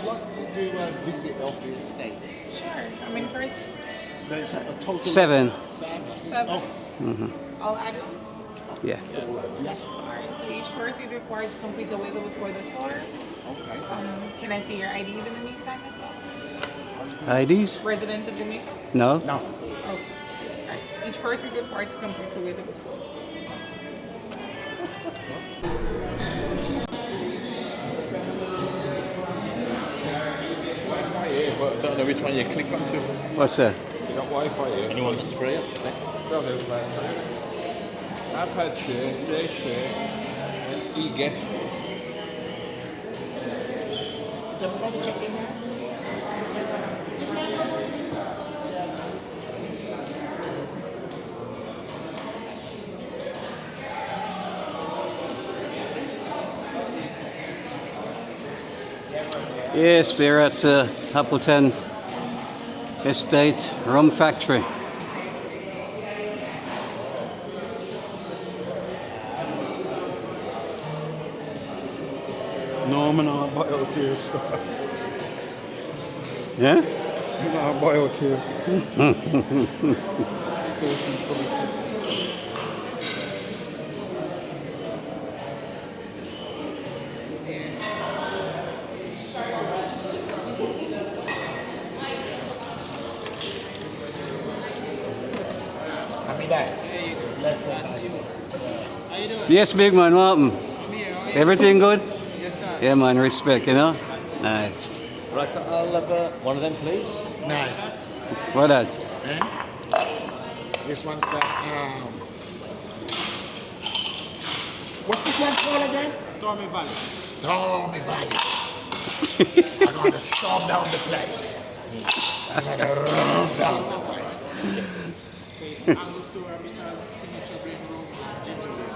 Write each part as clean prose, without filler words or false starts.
like to do a visit of the estate. Sure. How many persons? There's a total of 7. 7. Seven. Mm-hmm. All adults? Yeah. Yeah. Alright, so each person is required to complete a waiver before the tour. Okay. Can I see your IDs in the meantime as well? IDs? Residents of Jamaica? No. No. Okay. Alright. Each person is required to complete a waiver before the tour. Wi-Fi here, but I don't know which one you click onto. What's that? You got Wi-Fi here. Anyone that's free, actually. No, there's iPad share, J share, and e-guest. Is everybody checking now? Yes, we're at Appleton Estate Rum Factory. No, I'm not buy out here stuff. Yeah? I'm not buy out here. Happy day. Blessings. Yes, big man, what happened? Everything good? Yes, sir. Yeah, man, respect, you know? Nice. Right, I'll have one of them, please. Nice. What that? Eh? This one's the what's this one called again? Stormy Valley. Stormy Valley. I'm gonna storm down the place. I'm gonna run down the place. So it's Angostura because signature bread rum and ginger beer.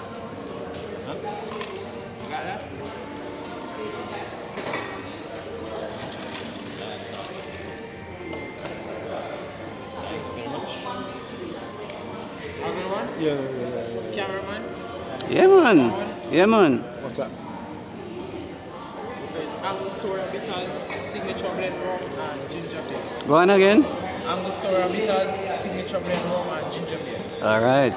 Huh? You got that? Other one? Yeah. Cameraman? Yeah, man. Yeah, man. What's that? So it's Angostura because signature blend rum and ginger beer. Go on again. Angostura because signature blend rum and ginger beer. All right.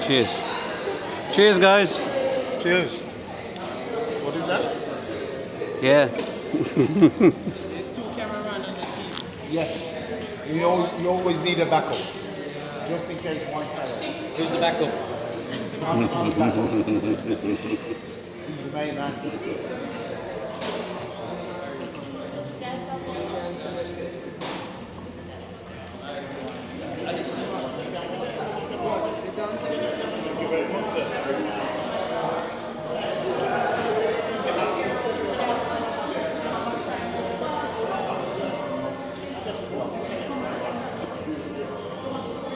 Cheers. Cheers, guys. Cheers. What is that? Yeah. There's 2 cameramen on the team. Yes. You always need a backup. Just in case one fell. Who's the backup? He's the main man. Thank you very much, sir.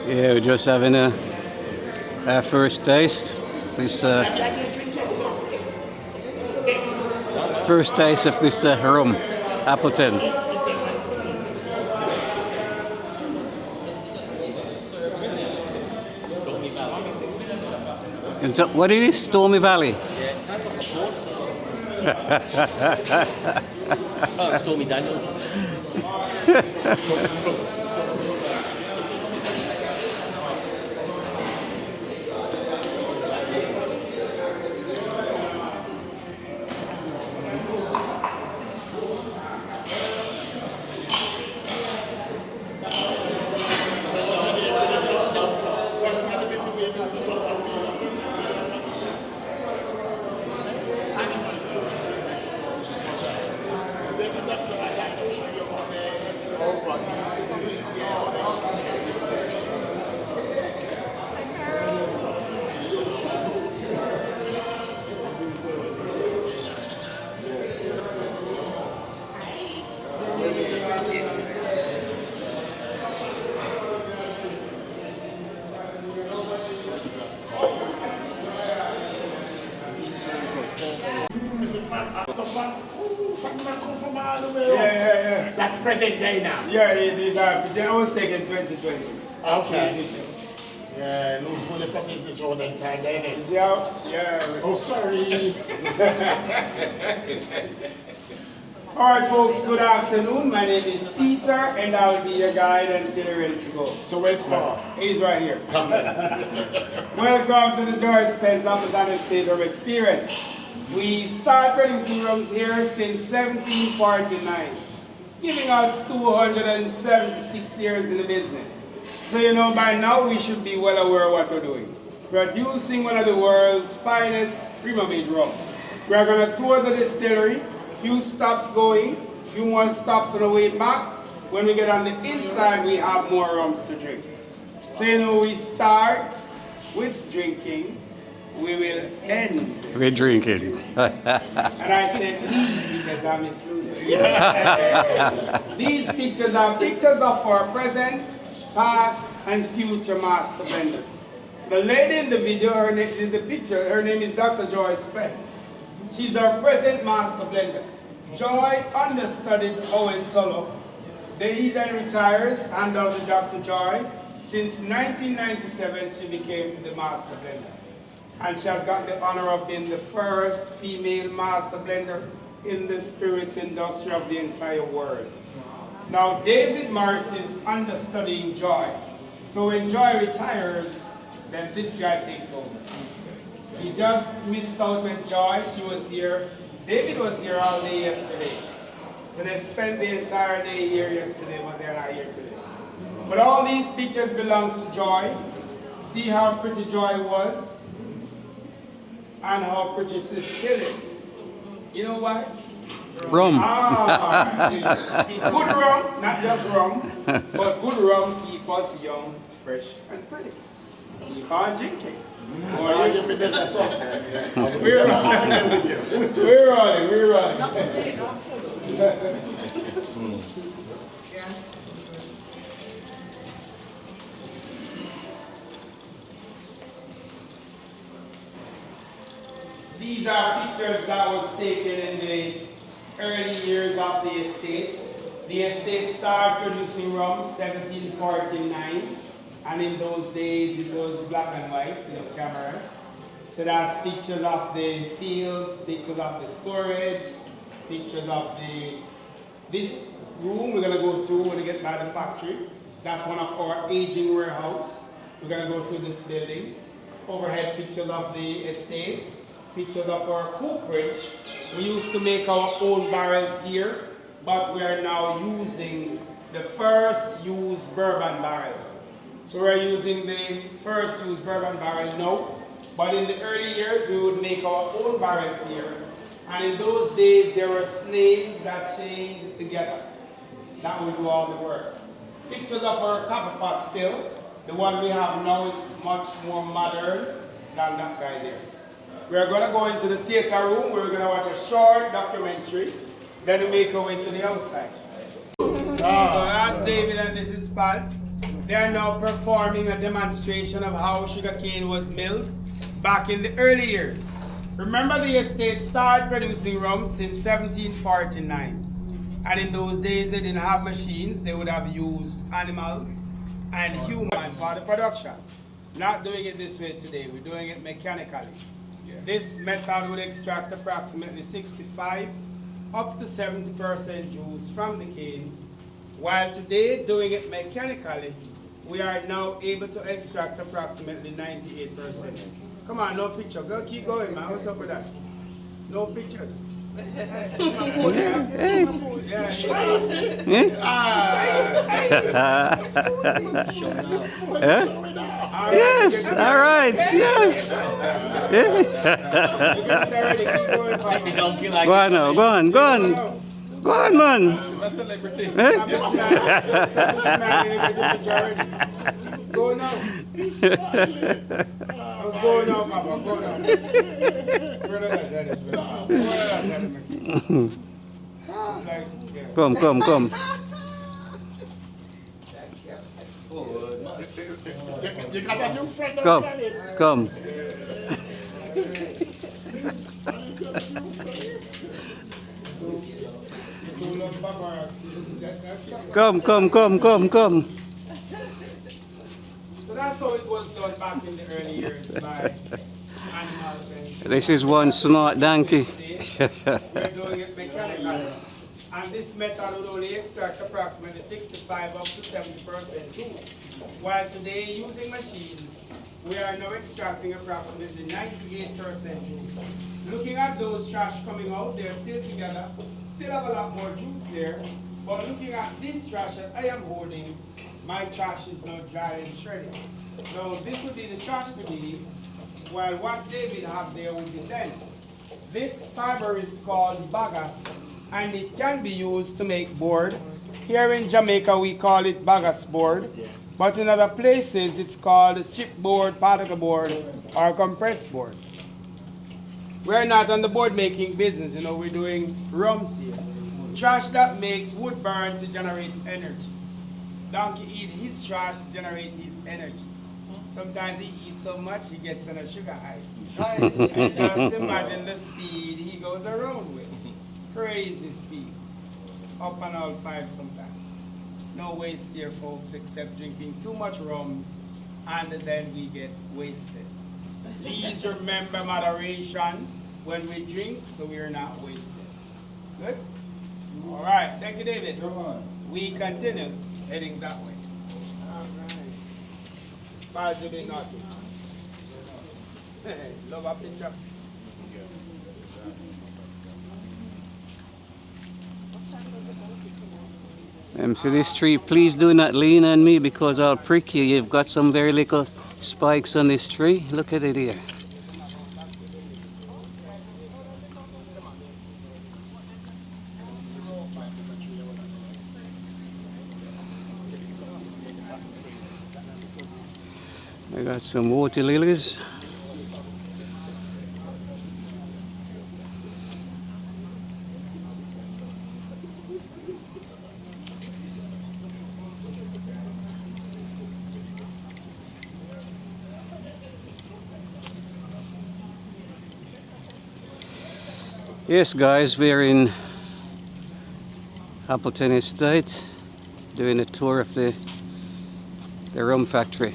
Yeah, we're just having our first taste. This first taste of this rum, Appleton. What is it? Stormy Valley? Yeah, it sounds like a port. Oh, Stormy Daniels. Yeah. That's present day now. Yeah, it is. They always take in 2020. Okay. Yeah, lose one of the puppies is around that time, ain't it? Yeah. Oh, sorry. Alright folks, good afternoon. My name is Peter and I'll be your guide until you're ready to go. So where's Paul? He's right here. Welcome to the Joyce Pence Appleton Estate of Experience. We started producing rums here since 1749, giving us 276 years in the business. So you know by now we should be well aware of what we're doing. Producing one of the world's finest rum-making rum. We're going to tour the distillery, few stops going, few more stops on the way back. When we get on the inside, we have more rums to drink. So you know, we start with drinking, we will end. We're drinking. And I said we because I'm included. These pictures are pictures of our present, past, and future master blenders. The lady in the video, in the picture, her name is Dr. Joy Spence. She's our present master blender. Joy understudied Owen Tulloch. He then retires, hand out the job to Joy. Since 1997, she became the master blender. And she has got the honor of being the first female master blender in the spirits industry of the entire world. Now, David Morris is understudying Joy. So when Joy retires, then this guy takes over. He just missed out when Joy, she was here. David was here all day yesterday. So they spent the entire day here yesterday, but they're not here today. But all these pictures belong to Joy. See how pretty Joy was and how pretty she still is. You know why? Rum. Good rum, not just rum, but good rum keep us young, fresh, and pretty. Keep on drinking. Boy, give me this a song. We're running with you. We're running. These are pictures that was taken in the early years of the estate. The estate started producing rum 1749. And in those days, it was black and white, cameras. So that's pictures of the fields, pictures of the storage, pictures of this room we're gonna go through when we get by the factory. That's one of our aging warehouse. We're gonna go through this building. Overhead pictures of the estate, pictures of our cooperage. We used to make our own barrels here, but we are now using the first used bourbon barrels. So we're using the first used bourbon barrel now, but in the early years we would make our own barrels here. And in those days there were slaves that chained together. That would do all the works. Pictures of our copper pot still. The one we have now is much more modern than that guy there. We're going to go into the theater room where we're going to watch a short documentary. Then we make our way to the outside. So that's David and this is Paz. They are now performing a demonstration of how sugarcane was milled back in the early years. Remember, the estate started producing rum since 1749. And in those days they didn't have machines, they would have used animals and humans for the production. Not doing it this way today, we're doing it mechanically. This method would extract approximately 65 up to 70% juice from the canes, while today doing it mechanically, we are now able to extract approximately 98%. Come on, no picture. Go, keep going, man. What's up with that? No pictures. Yes, all right, yes. Go on now, go on. Go on, man. Go now. Let's go now, Papa. Go now. Come. You got a new friend. Come. So that's that's how it was done back in the early years by animals and This is one smart donkey. we're doing it mechanically. And this method would only extract approximately 65 up to 70% juice. While today, using machines, we are now extracting approximately 98% juice. Looking at those trash coming out, they're still together, still have a lot more juice there. But looking at this trash that I am holding, my trash is now dry and shredded. Now this would be the trash today, while what David have there would be then. This fiber is called bagasse, and it can be used to make board. Here in Jamaica we call it bagasse board, but in other places it's called chipboard, particle board, or compressed board. We're not on the board making business, you know, we're doing rums here. Trash that makes wood burn to generate energy. Donkey eat his trash to generate his energy. Sometimes he eats so much he gets on a sugar high. And just imagine the speed he goes around with. Crazy speed. Up on all five sometimes. No waste here, folks, except drinking too much rums, and then we get wasted. Please remember moderation when we drink, so we are not wasted. Good? All right, thank you, David. Come on. We continues heading that way. Bye, Judy, nothing. Love a picture. See this tree, please do not lean on me because I'll prick you. You've got some very little spikes on this tree. Look at it here. I got some water lilies. Yes guys, we're in Appleton Estate doing a tour of the rum factory.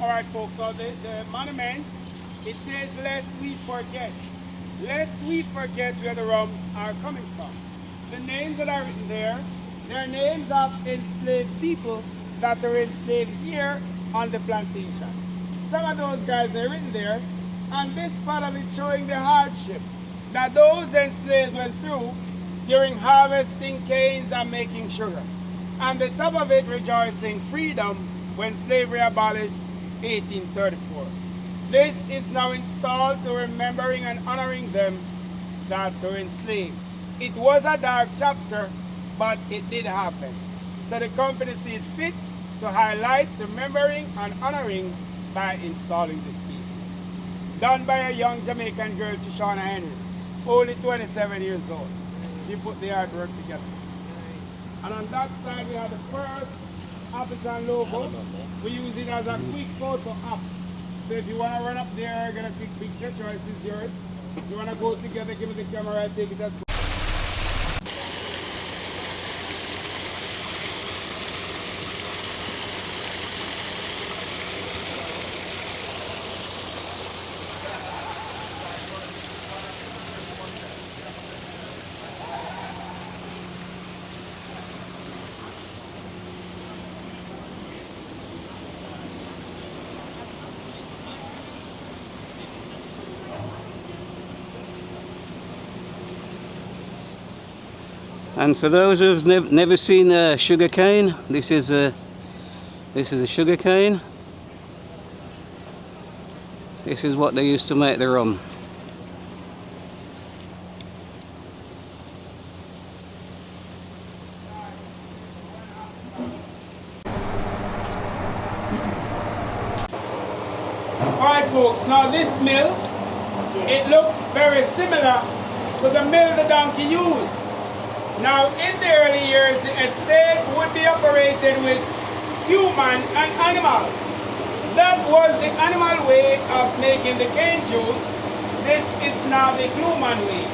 All right, folks, so the monument, it says, lest we forget. Lest we forget where the rums are coming from. The names that are written there, they're names of enslaved people that were enslaved here on the plantation. Some of those guys are written there, and this part of it showing the hardship that those enslaved went through during harvesting canes and making sugar. And the top of it rejoicing freedom when slavery abolished 1834. This is now installed to remembering and honoring them that were enslaved. It was a dark chapter, but it did happen. So the company sees fit to highlight remembering and honoring by installing this piece. Done by a young Jamaican girl, Shoshana Henry, only 27 years old. She put the artwork together. And on that side we have the first Appleton logo. We use it as a quick photo app. So if you want to run up there, get a quick picture, choice is yours. If you want to go together, give me the camera and take it as And for those who've never seen sugar cane, this is a sugar cane. This is what they used to make the rum. Alright folks, now this mill, it looks very similar to the mill the donkey used. Now in the early years, the estate would be operated with human and animals. That was the animal way of making the cane juice. This is now the human way.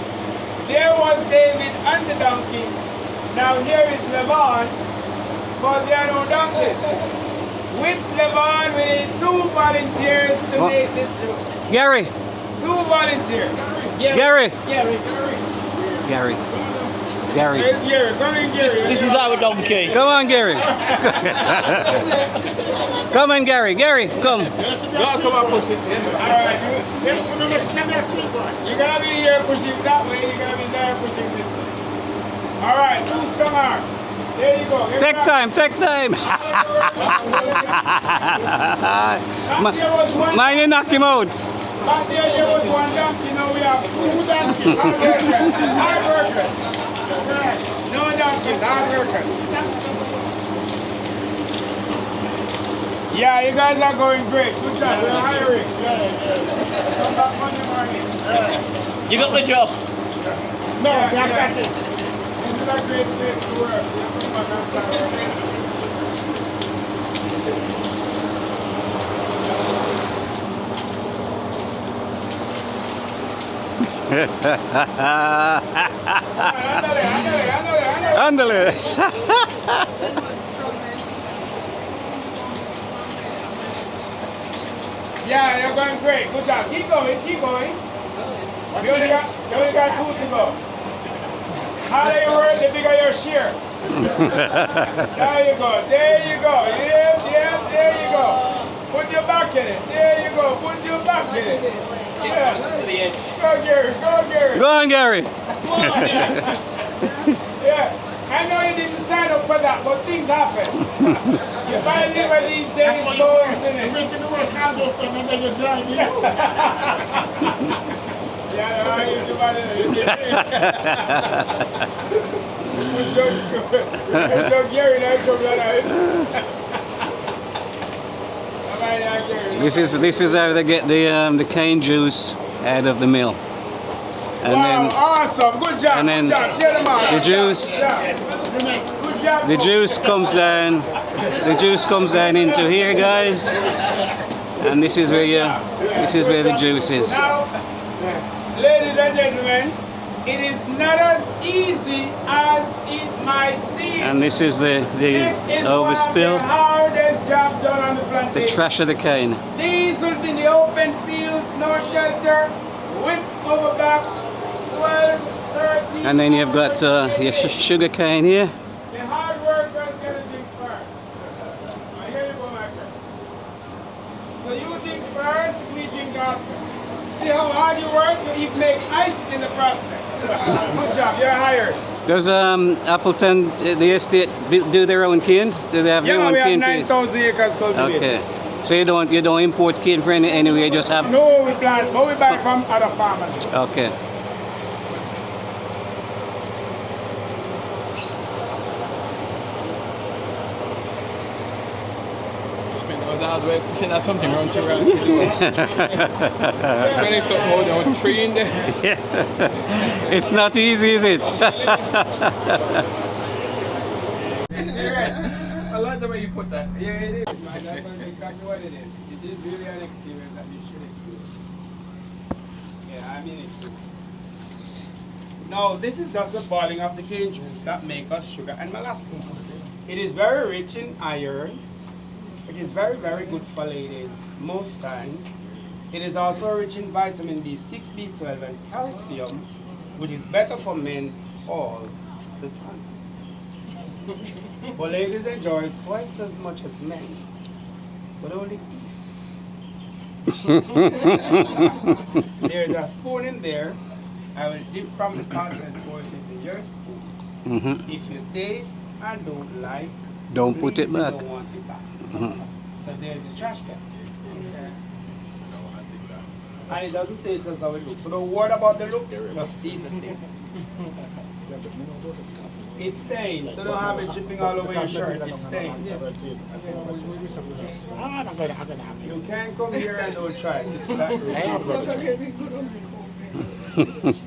There was David and the donkey. Now here is Levon, but there are no donkeys. With Levon, we need 2 volunteers to make this juice. Gary! 2 volunteers. Gary! Gary! Gary! Where's Gary? Come in, Gary. This is our donkey. Come on, Gary! Come on, Gary! Gary, come! Come on, push it. Yeah. Alright, you gotta be here pushing that way, you gotta be there pushing this way. Alright, 2 strong arm. There you go. Take time, take time! Mine you knock him out. Back there was 1 donkey, now we have 2 donkeys. Hard workers. No donkeys, hard workers. Yeah, you guys are going great. Good job. We're hiring. Come back Monday morning. You got the job. No, that's it. This is a great place to work. Ándale. Yeah, you're going great. Good job. Keep going, keep going. You only got 2 to go. Harder you work, the bigger your share. There you go, there you go. Yep, there you go. Put your back in it. There you go. Put your back in it. Yeah. To the edge. Go, Gary. Go, Gary. Go on, Gary. Yeah. I know you didn't sign up for that, but things happen. You buy a liver these days, so isn't it? Wait till the work has us done and then you drive it. Yeah, I used to buy it. Gary, that's your This is how they get the cane juice out of the mill. And wow, then awesome. Good job. and then good job. Cheer them on. the juice Good job. the juice comes down into here, guys. And this is where the juice is. Now, ladies and gentlemen, it is not as easy as it might seem. And this is the This is overspill, one of the hardest job done on the the plantation. trash of the cane. These will be in the open fields, no shelter, whips over backs, 12, 13. And then you've got your sugar cane here. The hard workers get to drink first. Here you go, my friend. So you drink first, we drink after. See how hard you work? You even make ice in the process. Good job, you're hired. Does Appleton, the estate, do their own cane? Do they have their Yeah, own we have cane? 9,000 acres cultivated. Okay. So you don't import cane for anyway, you just have. No, we plant, but we buy from other farmers. Okay. Hard work, pushing that something around to around. Trying something hold on, 3 in there. It's not easy, is it? I like the way you put that. Yeah, it is, man. That's exactly what it is. It is really an experience that you should experience. Yeah, I mean it too. Now, this is just the boiling of the cane juice that makes us sugar and molasses. It is very rich in iron. It is very, very good for ladies most times. It is also rich in vitamin B6, B12, and calcium, which is better for men all the times. But ladies enjoy twice as much as men, but only if. There's a spoon in there. I will dip from the pot and pour it into your spoons. If you taste and don't like, Don't put please, it back. You don't want it back. So there's a trash can. And it doesn't taste as how it looks. So don't worry about the looks, just eat the thing. It's stained, so don't have it dripping all over your shirt. It's stained. You can't come here and don't try it. It's black.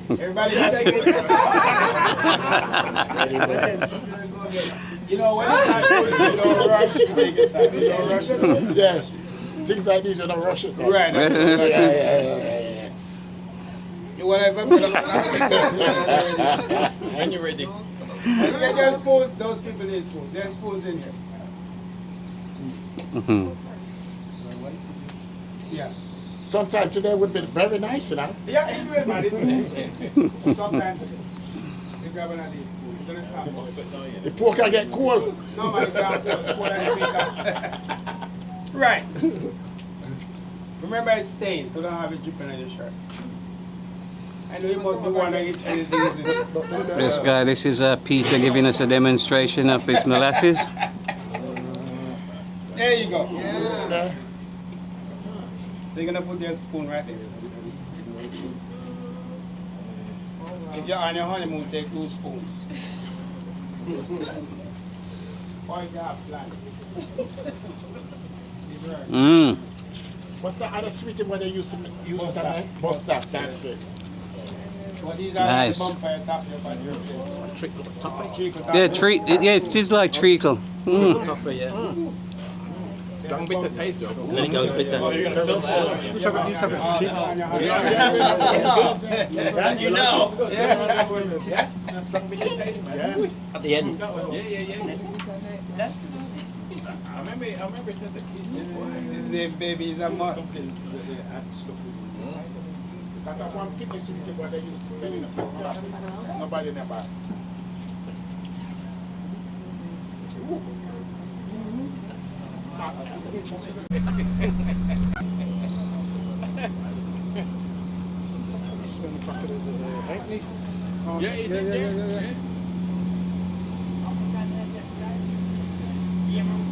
Everybody has You know, when it's not good, you don't rush, you take your time. You don't rush it. Yes. Things like this, you don't rush it. Right. That's Yeah. You want to put When you're ready. Get your spoons, those people need spoons. There's spoons in here. Yeah. Sometime today would be very nice, you know. Yeah, it will, man. It will. Sometimes you grab one of these spoons. You're going to sample. The pork can get cold. No, man, you can't pour and sweet. Right. Remember, it's stained, so don't have it dripping on your shirts. I know you must be wondering if anything is This guy, this is Peter giving us a demonstration of this molasses. There you go. Yeah. They're gonna put their spoon right there. If you're on your honeymoon, take 2 spoons. Or if you have plans. Mmm. What's the other sweet thing when they used to use it on it? Mustard, that's it. Well, these are Nice. the bumper top of your body. Treacle. Yeah, it is like treacle. Mm. Tougher, yeah. Strong bitter taste, Joe. And then it goes bitter. And you know. Yeah. Strong bitter taste, man. At the end. Yeah. I remember it as a kid. This name baby is a must. That's that one kidney sweet thing what they used to sell in the plastic. Nobody never. Yeah, it did, yeah.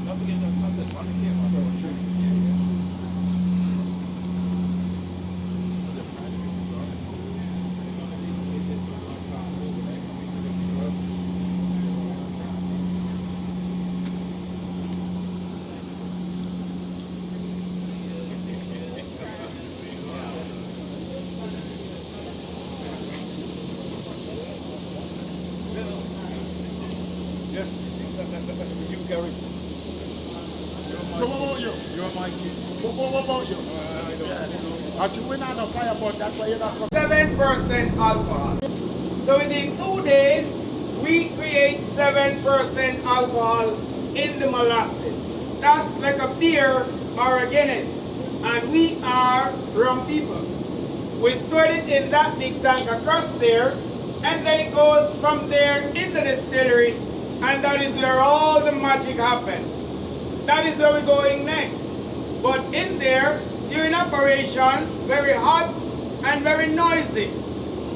Don't forget the content on the camera. You, Gary. What about you? You're my kid. What about you? But you win on a fire, but that's why you're not coming. 7% alcohol. So within 2 days, we create 7% alcohol in the molasses. That's like a beer or a Guinness. And we are rum people. We stored it in that big tank across there, and then it goes from there in the distillery, and that is where all the magic happens. That is where we're going next. But in there, during operations, very hot and very noisy.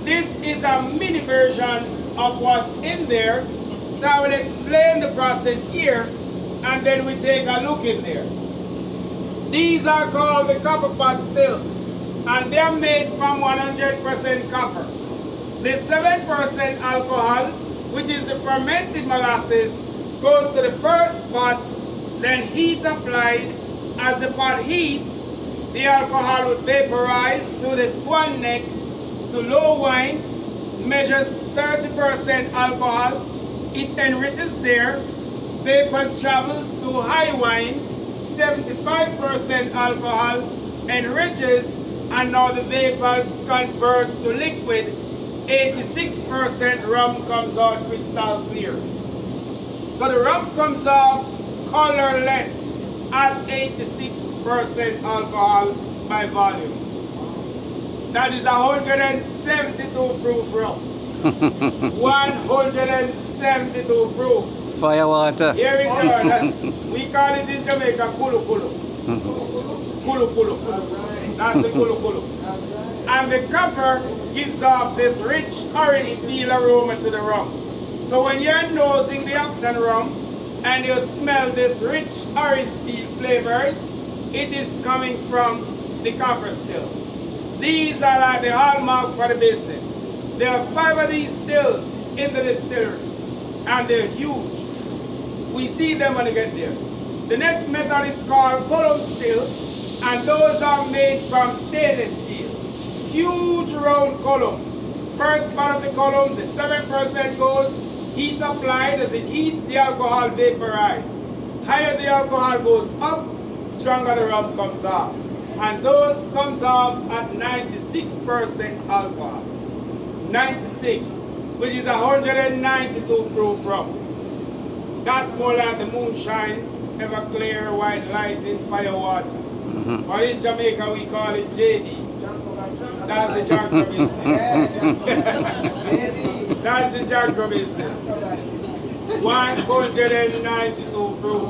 This is a mini version of what's in there. So I will explain the process here, and then we take a look in there. These are called the copper pot stills, and they're made from 100% copper. The 7% alcohol, which is the fermented molasses, goes to the first pot, then heat applied. As the pot heats, the alcohol would vaporize to the swan neck to low wine, measures 30% alcohol. It enriches there, vapors travels to high wine, 75% alcohol, enriches, and now the vapors converts to liquid. 86% rum comes out crystal clear. So the rum comes out colorless at 86% alcohol by volume. That is 172 proof rum. 172 proof. Fire water. Here it is. We call it in Jamaica kulu kulu. Kulu kulu. That's the kulu kulu. And the copper gives off this rich orange peel aroma to the rum. So when you're nosing the Appleton rum and you smell this rich orange peel flavors, it is coming from the copper stills. These are like the hallmark for the business. There are 5 of these stills in the distillery, and they're huge. We see them when we get there. The next method is called column still, and those are made from stainless steel. Huge round column. First part of the column, the 7% goes, heat applied. As it heats, the alcohol vaporized. Higher the alcohol goes up, stronger the rum comes off. And those comes off at 96% alcohol. 96, which is 192 proof rum. That's more like the moonshine, ever clear, white light in fire water. Or in Jamaica we call it JD. That's the Jankro business. That's the Jankro business. 192 proof.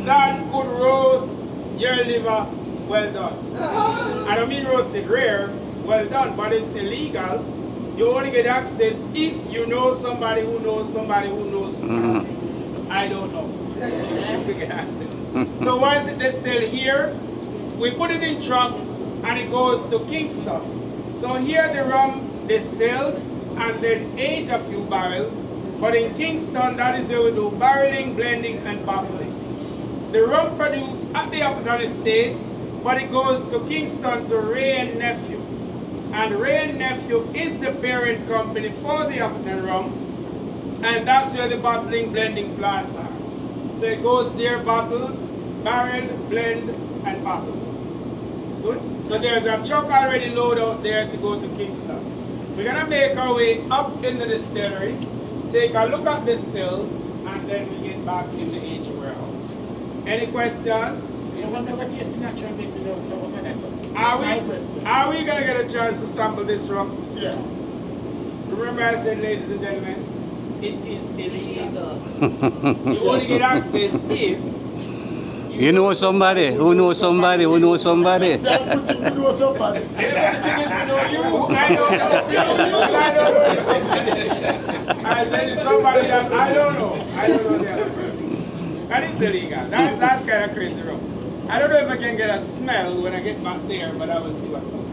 That could roast your liver well done. I don't mean roasted rare, well done, but it's illegal. You only get access if you know somebody who knows somebody who knows somebody. I don't know. You get access. So once it's distilled here, we put it in trucks and it goes to Kingston. So here the rum distilled and then aged a few barrels. But in Kingston, that is where we do barreling, blending, and bottling. The rum produced at the Appleton estate, but it goes to Kingston to Ray and Nephew. And Ray and Nephew is the parent company for the Appleton rum, and that's where the bottling, blending plants are. So it goes there, bottled, barreled, blend, and bottled. Good? So there's a truck already loaded out there to go to Kingston. We're gonna make our way up in the distillery, take a look at the stills, and then we get back in the aging warehouse. Any questions? So when we taste the natural base, there was no water there, so Are we gonna get a chance to sample this rum? Yeah. Remember I said, ladies and gentlemen, it is illegal. You only get access if You know somebody who knows somebody who knows somebody. They're putting to know somebody. I don't know. I said it's somebody that I don't know. I don't know the other person. And it's illegal. That's kind of crazy rum. I don't know if I can get a smell when I get back there, but I will see what's up.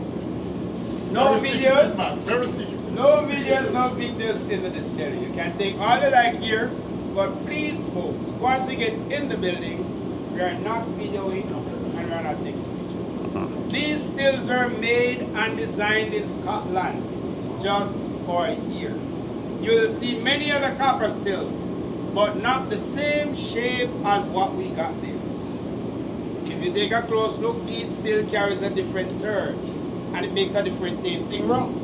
No videos. Very secret. No videos, no pictures in the distillery. You can take all you like here, but please, folks, once we get in the building, we are not videoing and we are not taking pictures. These stills are made and designed in Scotland just for here. You will see many other copper stills, but not the same shape as what we got there. If you take a close look, each still carries a different turn and it makes a different tasting rum.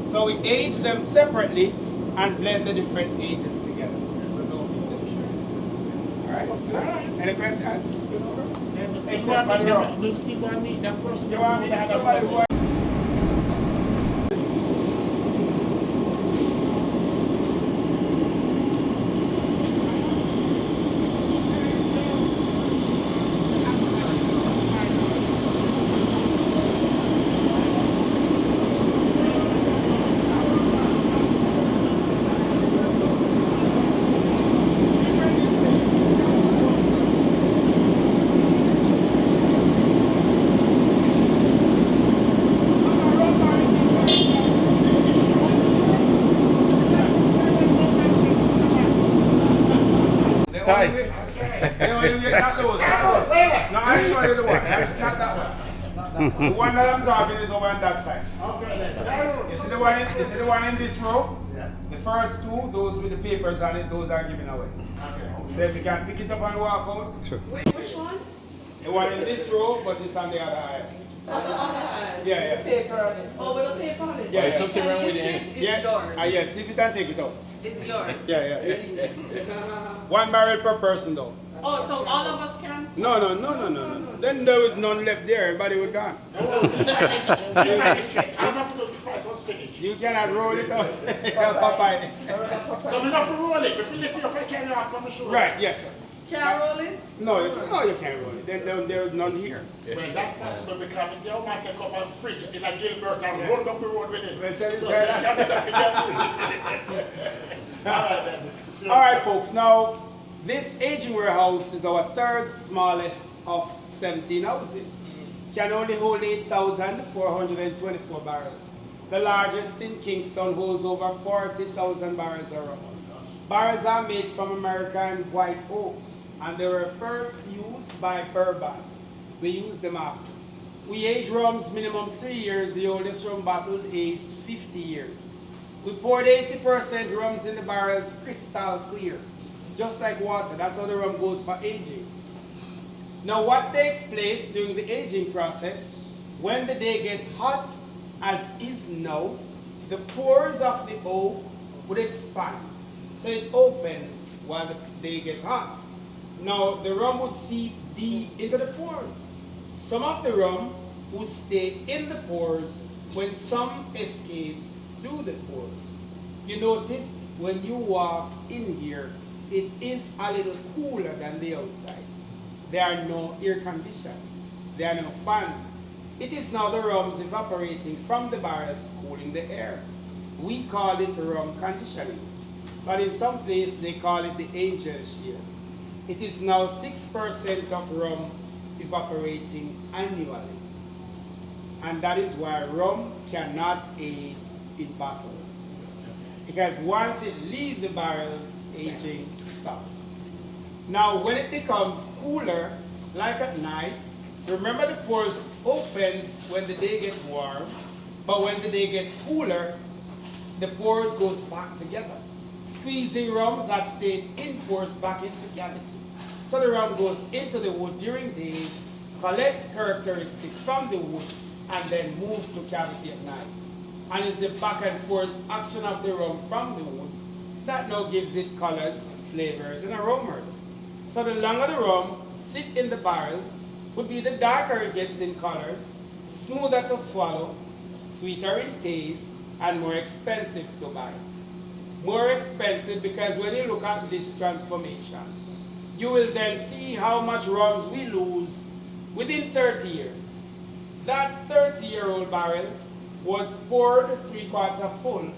So we age them separately and blend the different ages together. So no pictures. Alright? Any questions? We still want to meet that person. You want me to somebody who the one that I'm talking is over on that side. You see the one in this row? Yeah. The first two, those with the papers on it, those are given away. Okay. So if you can pick it up and walk out. Sure. Which ones? The one in this row, but it's on the other aisle. On the other hand. Yeah. Paper on it. Oh, with a paper on it. Yeah. There's something wrong with it. It's yours. Yeah, lift it and take it out. It's yours. Yeah. 1 barrel per person though. Oh, so all of us can? No. Then there was none left there, everybody would gone. You cannot roll it out. So we have to roll it. If we lift it up, I carry it off on the shoulder. Right, yes sir. Can't roll it? No, you can't roll it. There's none here. Well, that's possible because we see how man take up a fridge in a Gilbert and roll up the road with it. Well, tell you So guys- we can't do that, we can't do it. All right then. So- All right, folks. Now, this aging warehouse is our third smallest of 17 houses. Can only hold 8,424 barrels. The largest in Kingston holds over 40,000 barrels of rum. Barrels are made from American white oaks, and they were first used by bourbon. We use them after. We age rums minimum 3 years. The oldest rum bottle aged 50 years. We poured 80% rums in the barrels crystal clear, just like water. That's how the rum goes for aging. Now what takes place during the aging process, when the day gets hot, as is now, the pores of the oak would expand. So it opens while the day gets hot. Now the rum would seep deep into the pores. Some of the rum would stay in the pores when some escapes through the pores. You noticed when you walk in here, it is a little cooler than the outside. There are no air conditioners. There are no fans. It is now the rums evaporating from the barrels cooling the air. We call it rum conditioning, but in some places they call it the angel share. It is now 6% of rum evaporating annually. And that is why rum cannot age in bottles. Because once it leaves the barrels, aging stops. Now when it becomes cooler, like at night, remember the pores opens when the day gets warm, but when the day gets cooler, the pores goes back together, squeezing rums that stayed in pores back into cavity. So the rum goes into the wood during days, collect characteristics from the wood, and then move to cavity at night. And it's the back and forth action of the rum from the wood that now gives it colors, flavors, and aromas. So the longer the rum sit in the barrels, would be the darker it gets in colors, smoother to swallow, sweeter in taste, and more expensive to buy. More expensive because when you look at this transformation, you will then see how much rums we lose within 30 years. That 30-year-old barrel was poured 3/4 full,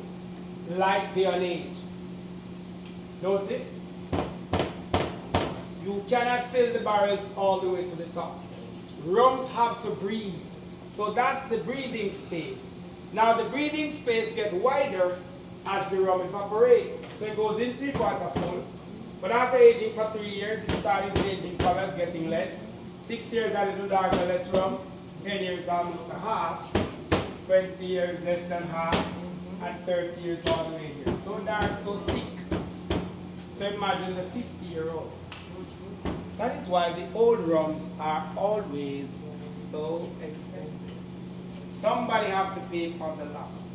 like the unaged. Notice? You cannot fill the barrels all the way to the top. Rums have to breathe. So that's the breathing space. Now the breathing space gets wider as the rum evaporates. So it goes in 3/4 full. But after aging for 3 years, it started changing colors, getting less. 6 years a little darker, less rum. 10 years almost a half. 20 years less than half. And 30 years all the way here. So dark, so thick. So imagine the 50-year-old. That is why the old rums are always so expensive. Somebody have to pay for the last.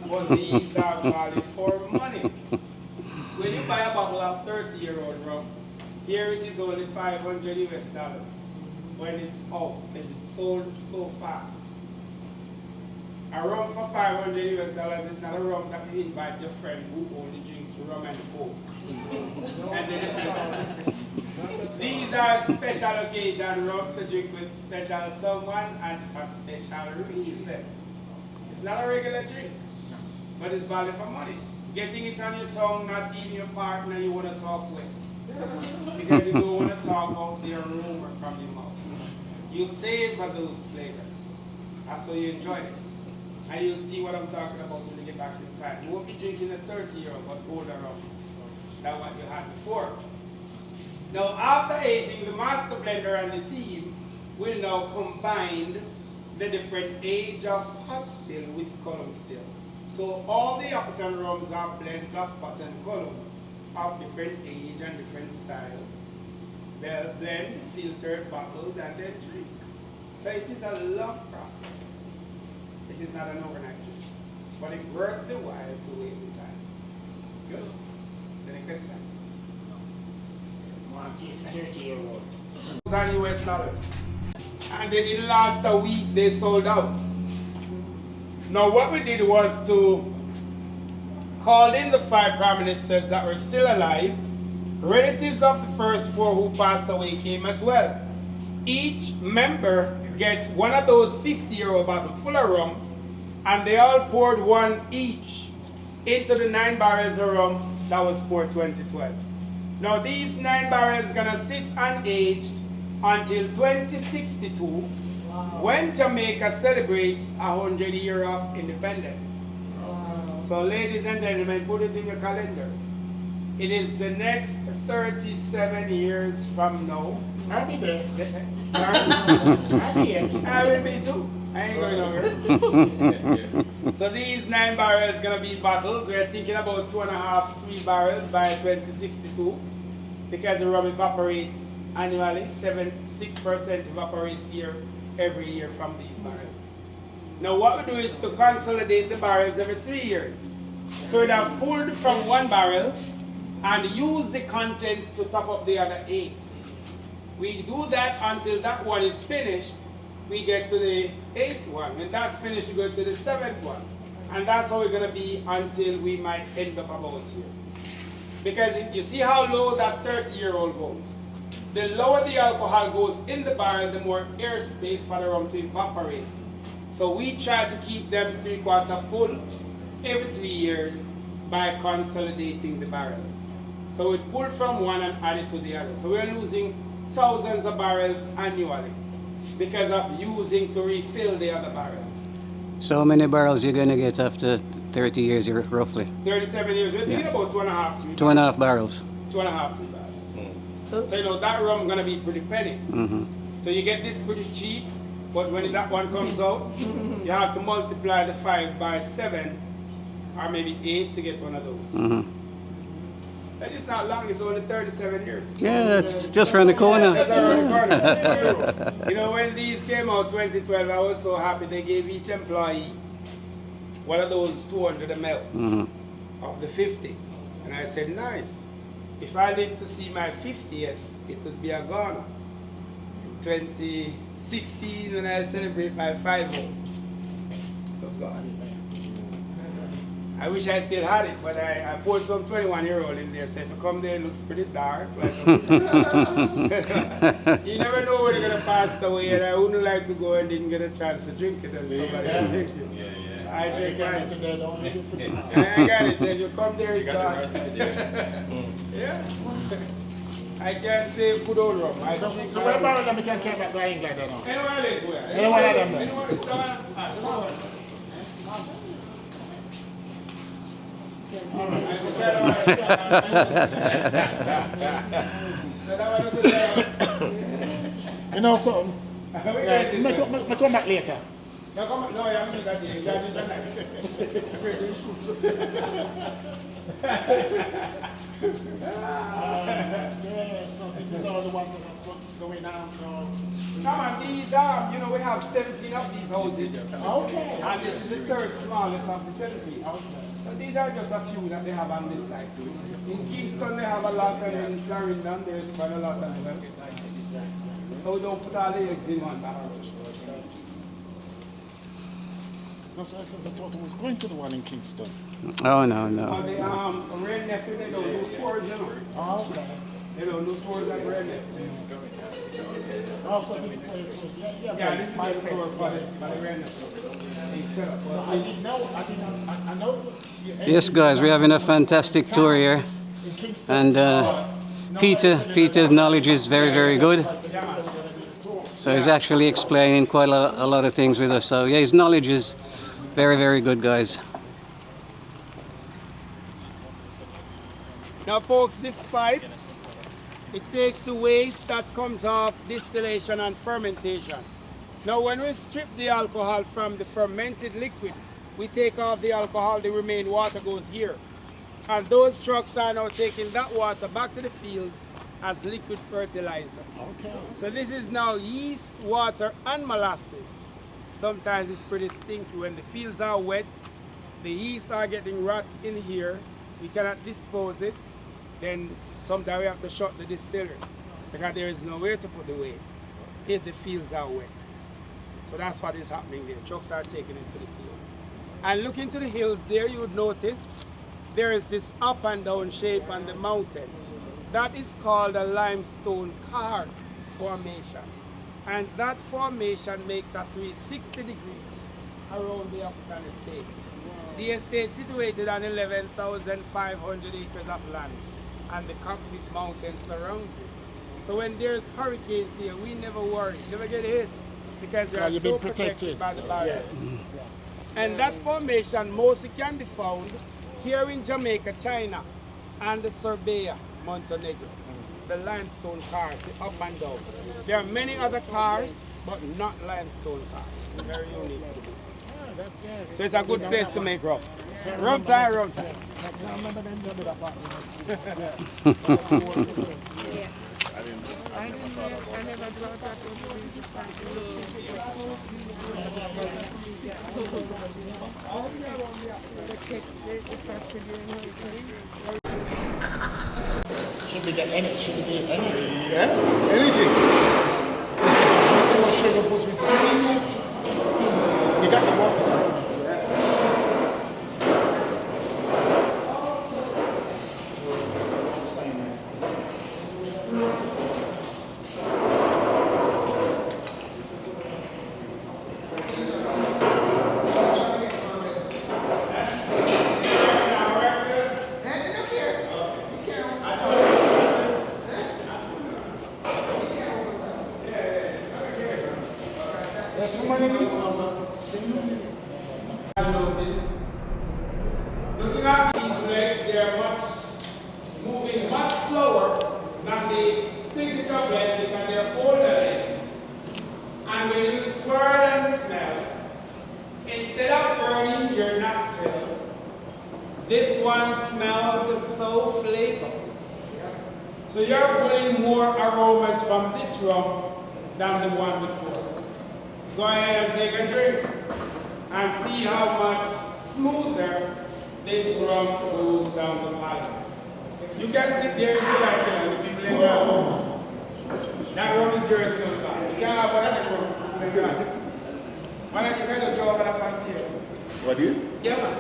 But these are valid for money. When you buy a bottle of 30-year-old rum, here it is only $500 US. When it's out, because it's sold so fast. A rum for $500 US is not a rum that you invite your friend who only drinks rum and coke. And then you take it. These are special occasion rum to drink with special someone and for special reasons. It's not a regular drink, but it's valid for money. Getting it on your tongue, not even your partner you want to talk with. Because you don't want to talk out the aroma from your mouth. You savor those flavors. That's how you enjoy it. And you'll see what I'm talking about when you get back inside. You won't be drinking a 30-year-old, but older rums than what you had before. Now, after aging, the master blender and the team will now combine the different age of pot still with column still. So all the Appleton rums are blends of pot and column of different age and different styles. They'll blend, filter, bottled, and then drink. So it is a long process. It is not an overnight drink, but it's worth the while to wait the time. Good. Any questions? This 30-year-old. $1,000 US. And they didn't last a week, they sold out. Now what we did was to call in the 5 prime ministers that were still alive Relatives of the first 4 who passed away came as well. Each member gets one of those 50-year-old bottles full of rum, and they all poured one each into the 9 barrels of rum that was poured 2012. Now these 9 barrels gonna sit unaged until 2062, when Jamaica celebrates 100 years of independence. So ladies and gentlemen, put it in your calendars. It is the next 37 years from now. I'll be there. Sorry? I'll be here. I will be too. I ain't going nowhere. So these 9 barrels gonna be bottles. We're thinking about 2.5, 3 barrels by 2062, because the rum evaporates annually. 6% evaporates here every year from these barrels. Now what we do is to consolidate the barrels every 3 years. So we'd have pulled from 1 barrel and use the contents to top up the other 8. We do that until that one is finished. We get to the 8th one. When that's finished, we go to the 7th one. And that's how we're going to be until we might end up about here. Because you see how low that 30-year-old goes. The lower the alcohol goes in the barrel, the more air space for the rum to evaporate. So we try to keep them 3/4 full every 3 years by consolidating the barrels. So we pull from one and add it to the other. So we're losing thousands of barrels annually because of using to refill the other barrels. So how many barrels you gonna get after 30 years roughly? 37 years, we're thinking about 2.5, 3 2.5 barrels. 2.5, 3 barrels. So you know that rum gonna be pretty penny. So you get this pretty cheap, but when that one comes out, you have to multiply the 5 by 7 or maybe 8 to get one of those. And it's not long, it's only 37 years. Yeah, that's just around the corner. That's around the corner. You know, when these came out 2012, I was so happy they gave each employee one of those 200 ml of the 50. And I said, nice. If I live to see my 50th, it would be a Ghana. In 2016, when I celebrate my 50, it was gone. I wish I still had it, but I poured some 21-year-old in there, so if you come there, it looks pretty dark. Like you never know when you're going to pass away, and I wouldn't like to go and didn't get a chance to drink it, and somebody else drink it. So I drink it. I got it, and you come there, it's dark. Yeah. I can't say good old rum. So where barrel them can carry back to England now? Anyone else? Anyone of them? Anyone else? You know something? Me come back later. No, I haven't done that yet. You haven't done that. It's a great issue. So these are the ones that's going down. Come on, these are, you know, we have 17 of these houses. Okay. And this is the 3rd smallest of the 17. Okay. So these are just a few that they have on this side. In Kingston they have a lot, and in Clarendon there's quite a lot as well. So we don't put all the eggs in one basket. That's why I says I thought I was going to the one in Kingston. Oh, no. On the Red Nephew, they don't do tours, you know. Oh, okay. They don't do tours at Red Nephew. Also, this is Yeah, this is my tour for the Red Nephew. I didn't know. I know. Yes, guys, we're having a fantastic tour here. In Kingston. And Peter's knowledge is very, very good. So he's actually explaining quite a lot of things with us. So yeah, his knowledge is very, very good, guys. Now folks, this pipe, it takes the waste that comes off distillation and fermentation. Now when we strip the alcohol from the fermented liquid, we take off the alcohol, the remaining water goes here. And those trucks are now taking that water back to the fields as liquid fertilizer. Okay. So this is now yeast, water, and molasses. Sometimes it's pretty stinky. When the fields are wet, the yeast are getting rot in here. We cannot dispose it. Then sometimes we have to shut the distillery because there is nowhere to put the waste if the fields are wet. So that's what is happening there. Trucks are taken into the fields. And look into the hills there, you would notice there is this up and down shape on the mountain. That is called a limestone karst formation. And that formation makes a 360 degree around the Appleton estate. The estate is situated on 11,500 acres of land, and the Cockpit Mountains surrounds it. So when there's hurricanes here, we never worry, never get hit, because we are you've so been protected by the barriers. Yes. And that formation mostly can be found here in Jamaica, China, and the Serbia, Montenegro. The limestone cars, up and down. There are many other cars, but not limestone cars. Very unique to the business. That's good. So it's a good place to make rum. Rum time, rum time. I remember them job with that partner. I never brought that to the music Should be the energy. Should be the energy. Yeah? Energy. Too much sugar puts with it. You got the water. There's so many I noticed, looking at these legs, they are moving much slower than the signature blend because they're older legs. And when you swirl and smell, instead of burning your nostrils, this one smells so flavorful. So you're pulling more aromas from this rum than the one before. Go ahead and take a drink and see how much smoother this rum goes down the palate. You can sit there and be like, the people in there. That rum is yours, no class. You can't have another rum. Why don't you kind of job at a pan here? What is? Yeah, man.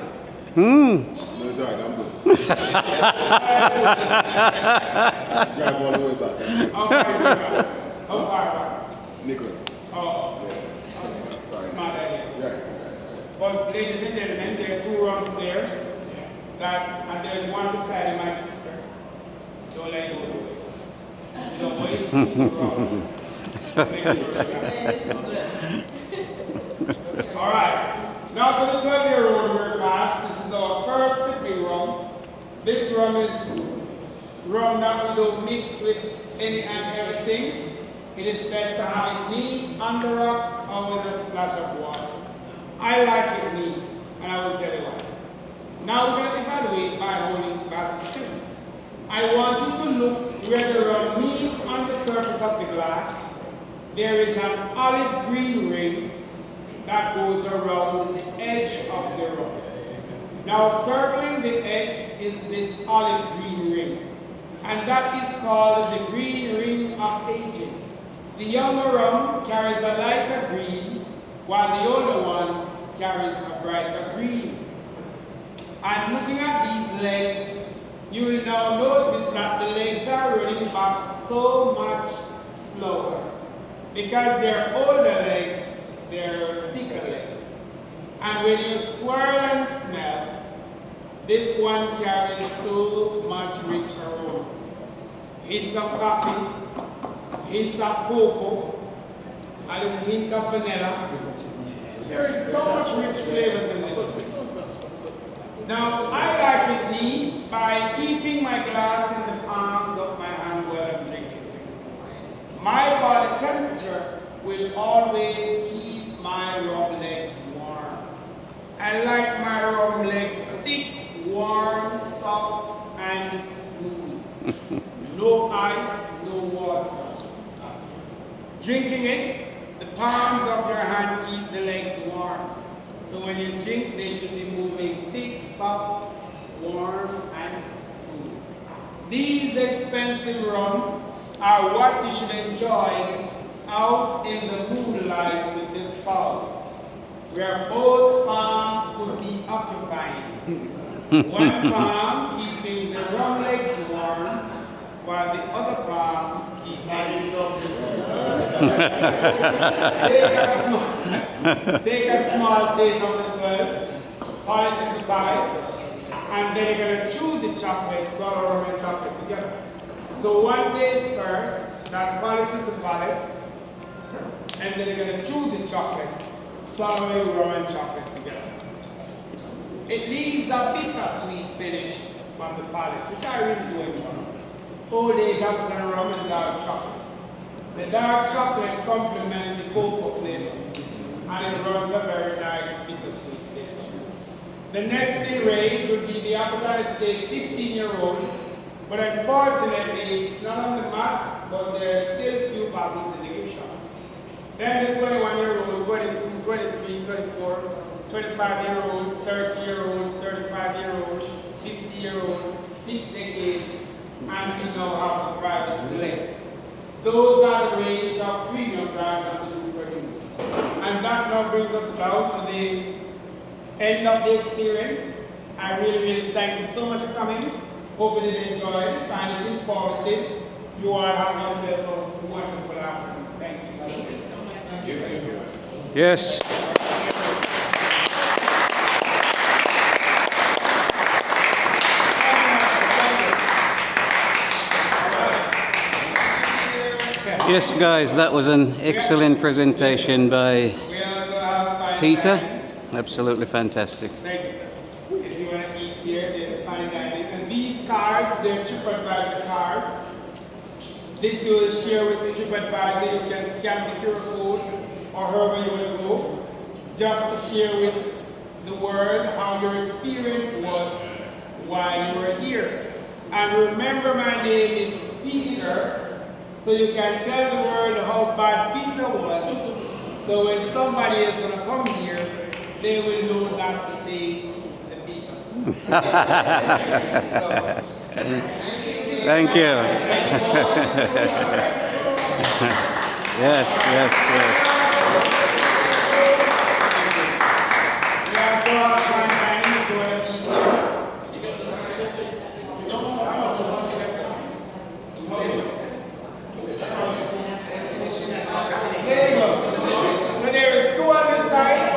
No, it's alright, I'm good. Drive all the way back. How far you back? How far back? Nickel. Oh, smart idea. Yeah. But ladies and gentlemen, there are two rums there. And there's one beside my sister. Don't let go, boys. You know, boys, two rums. All right. Now to the 12-year-old we're class. This is our first sipping rum. This rum is rum that we don't mix with any and everything. It is best to have it neat on the rocks or with a splash of water. I like it neat, and I will tell you why. Now we're going to evaluate by holding by the stem. I want you to look where the rum meets on the surface of the glass. There is an olive green ring that goes around the edge of the rum. Now circling the edge is this olive green ring, and that is called the green ring of aging. The younger rum carries a lighter green, while the older ones carries a brighter green. And looking at these legs, you will now notice that the legs are running back so much slower. Because they're older legs, they're thicker legs. And when you swirl and smell, this one carries so much rich aromas. Hints of coffee, hints of cocoa, a little hint of vanilla. There is so much rich flavors in this one. Now, I like it neat by keeping my glass in the palms of my hand while I'm drinking. My body temperature will always keep my rum legs warm. I like my rum legs thick, warm, soft, and smooth. No ice, no water. Drinking it, the palms of your hand keep the legs warm. So when you drink, they should be moving thick, soft, warm, and smooth. These expensive rum are what you should enjoy out in the moonlight with the spouse, where both palms could be occupying. One palm keeping the rum legs warm, while while the other palm keep minding his own business. Take a small taste of the 12, polish the palate, and then you're going to chew the chocolate, swallow rum and chocolate together. So one taste first, that polishes the palate, and then you're going to chew the chocolate, swallowing rum and chocolate together. It leaves a bittersweet finish on the palate, which I really do enjoy. Old age Appleton rum and dark chocolate. The dark chocolate complements the cocoa flavor, and it runs a very nice bittersweet finish. The next in range would be the Appleton Estate 15-year-old, but unfortunately it's not on the mats, but there are still few bottles in the gift shops. Then the 21-year-old, 22, 23, 24, 25-year-old, 30-year-old, 35-year-old, 50-year-old, 6 decades, and we now have the private select. Those are the range of premium brands that we do produce. And that now brings us down to the end of the experience. I really thank you so much for coming. Hope you did enjoy it, find it informative. You all have yourself a wonderful afternoon. Thank you. Thank you so much. Thank you. Thank you. Yes. Yes, guys, that was an excellent presentation by We also have fine Peter. dining. Absolutely fantastic. Thank you, sir. If you want to eat here, there's fine dining. And these cards, they're TripAdvisor cards. This you will share with TripAdvisor. You can scan the QR code or however you want to go, just to share with the world how your experience was while you were here. And remember, my name is Peter, so you can tell the world how bad Peter was. So when somebody is going to come here, they will know not to take the Peter. Thank you. Yes. We also have fine dining if you want to eat here. There you go. So there is 2 on this side.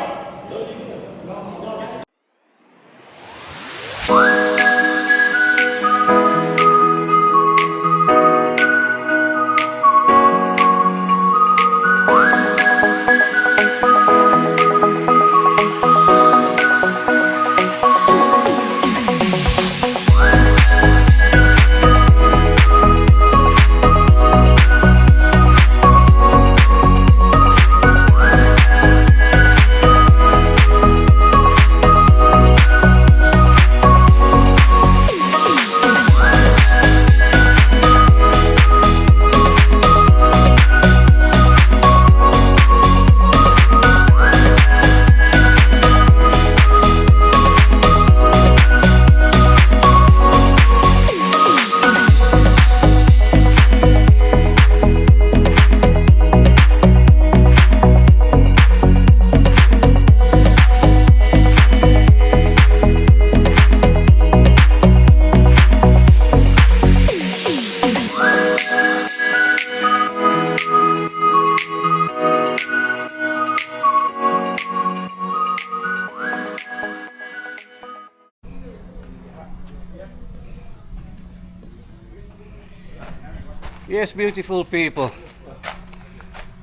Yes, beautiful people.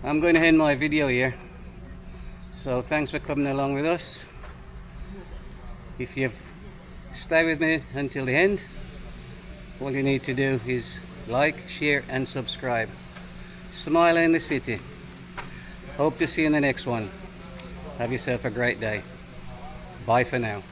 I'm going to end my video here. So thanks for coming along with us. If you've stayed with me until the end, all you need to do is like, share and subscribe. Smile in the city. Hope to see you in the next one. Have yourself a great day. Bye for now.